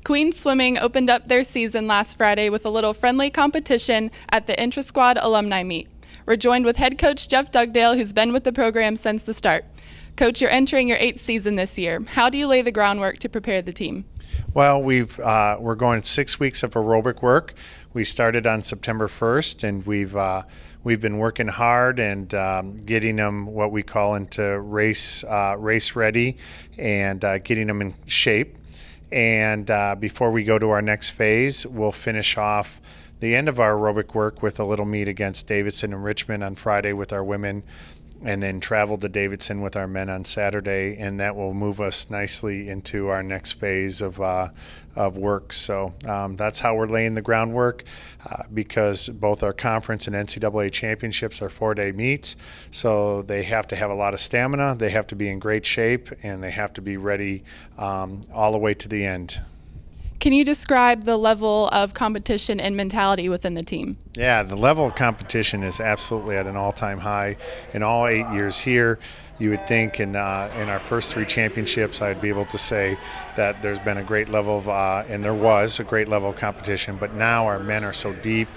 Queens Swimming opened up their season last Friday with a little friendly competition at the Intra-Squad Alumni Meet. We're joined with head coach Jeff Dugdale, who's been with the program since the start. Coach, you're entering your 8th season this year. How do you lay the groundwork to prepare the team? Well, we're going 6 weeks of aerobic work. We started on September 1st, and we've been working hard and getting them what we call into race ready and getting them in shape. And before we go to our next phase, we'll finish off the end of our aerobic work with a little meet against Davidson and Richmond on Friday with our women, and then travel to Davidson with our men on Saturday, and that will move us nicely into our next phase of work. So that's how we're laying the groundwork because both our conference and NCAA championships are 4-day meets, so they have to have a lot of stamina, they have to be in great shape, and they have to be ready all the way to the end. Can you describe the level of competition and mentality within the team? Yeah, the level of competition is absolutely at an all-time high. In all 8 years here, you would think in our first 3 championships, I'd be able to say that there's been a great level of, and there was a great level of competition, but now our men are so deep,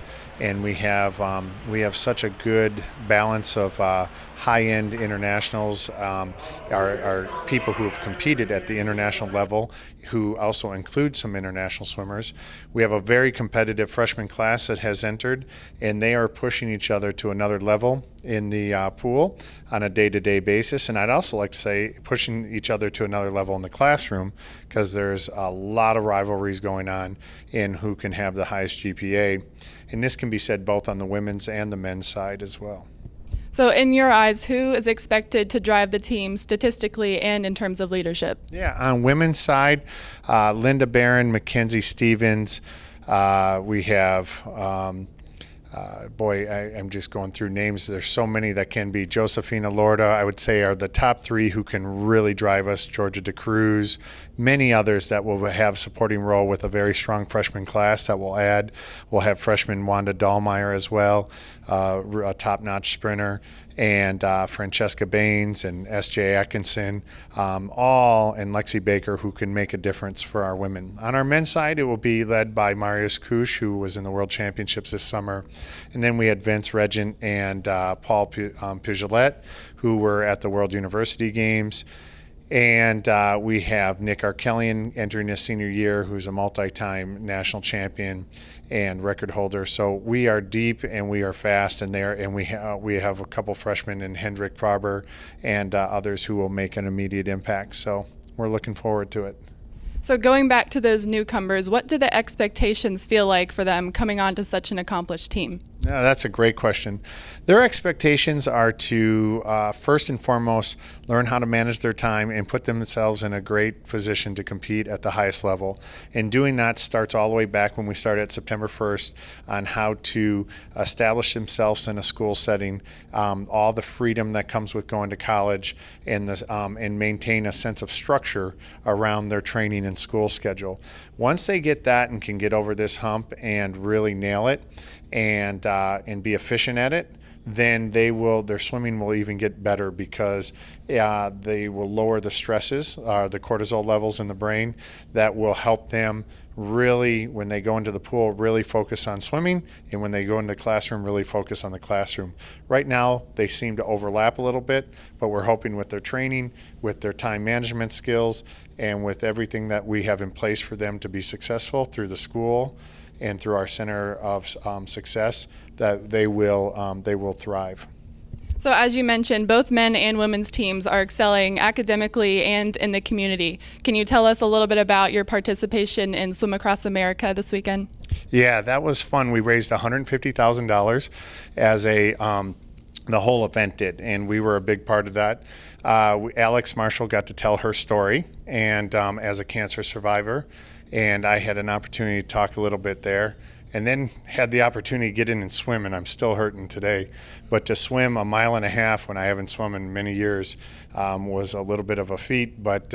and we have such a good balance of high-end internationals, our people who have competed at the international level, who also include some international swimmers. We have a very competitive freshman class that has entered, and they are pushing each other to another level in the pool on a day-to-day basis. And I'd also like to say pushing each other to another level in the classroom, because there's a lot of rivalries going on in who can have the highest GPA. And this can be said both on the women's and the men's side as well. So in your eyes, who is expected to drive the team statistically and in terms of leadership? Yeah, on women's side, Linda Barron, Mackenzie Stevens, we have, I'm just going through names. There's so many that can be. Josefina Lorda, I would say, are the top 3 who can really drive us. Georgia DeCruz, many others that will have supporting role with a very strong freshman class that will add. We'll have freshman Wanda Dahlmeyer as well, a top-notch sprinter, and Francesca Baines and S.J. Atkinson, and Lexi Baker, who can make a difference for our women. On our men's side, it will be led by Marius Kusch, who was in the World Championships this summer. And then we had Vince Regent and Paul Pugelet, who were at the World University Games. And we have Nick Arkelian entering his senior year, who's a multi-time national champion and record holder. So we are deep and we are fast in there, and we have a couple freshmen in Hendrik Farber and others who will make an immediate impact. So we're looking forward to it. So going back to those newcomers, what do the expectations feel like for them coming on to such an accomplished team? Yeah, that's a great question. Their expectations are to, first and foremost, learn how to manage their time and put themselves in a great position to compete at the highest level. And doing that starts all the way back when we started at September 1st on how to establish themselves in a school setting, all the freedom that comes with going to college, and maintain a sense of structure around their training and school schedule. Once they get that and can get over this hump and really nail it, and be efficient at it, then their swimming will even get better, because they will lower the stresses, the cortisol levels in the brain, that will help them really, when they go into the pool, really focus on swimming, and when they go into the classroom, really focus on the classroom. Right now, they seem to overlap a little bit, but we're hoping with their training, with their time management skills, and with everything that we have in place for them to be successful through the school and through our Center of Success, that they will thrive. So as you mentioned, both men and women's teams are excelling academically and in the community. Can you tell us a little bit about your participation in Swim Across America this weekend? Yeah, that was fun. We raised $150,000 as the whole event did, and we were a big part of that. Alex Marshall got to tell her story, and as a cancer survivor, and I had an opportunity to talk a little bit there, and then had the opportunity to get in and swim, and I'm still hurting today. But to swim 1.5 miles when I haven't swum in many years was a little bit of a feat, but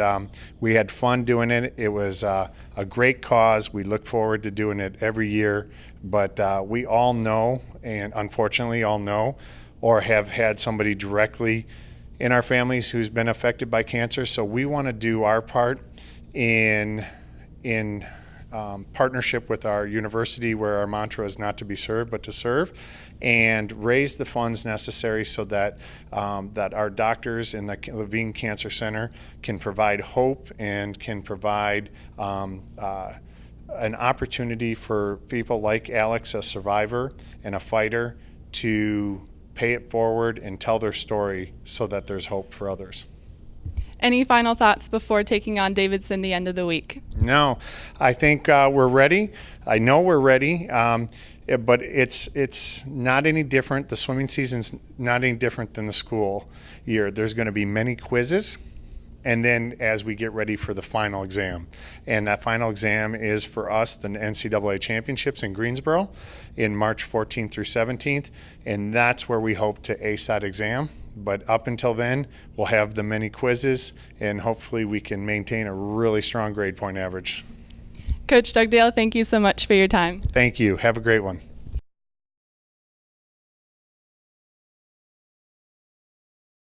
we had fun doing it. It was a great cause. We look forward to doing it every year, but we all know, and unfortunately all know, or have had somebody directly in our families who's been affected by cancer. So we want to do our part in partnership with our university, where our mantra is not to be served but to serve, and raise the funds necessary so that that our doctors in the Levine Cancer Center can provide hope and can provide an opportunity for people like Alex, a survivor and a fighter, to pay it forward and tell their story so that there's hope for others. Any final thoughts before taking on Davidson the end of the week? No, I think we're ready. I know we're ready, but it's not any different. The swimming season's not any different than the school year. There's going to be many quizzes, and then as we get ready for the final exam. And that final exam is for us the NCAA Championships in Greensboro in March 14th through 17th, and that's where we hope to ace that exam. But up until then, we'll have the many quizzes, and hopefully we can maintain a really strong grade point average. Coach Dugdale, thank you so much for your time. Thank you. Have a great one.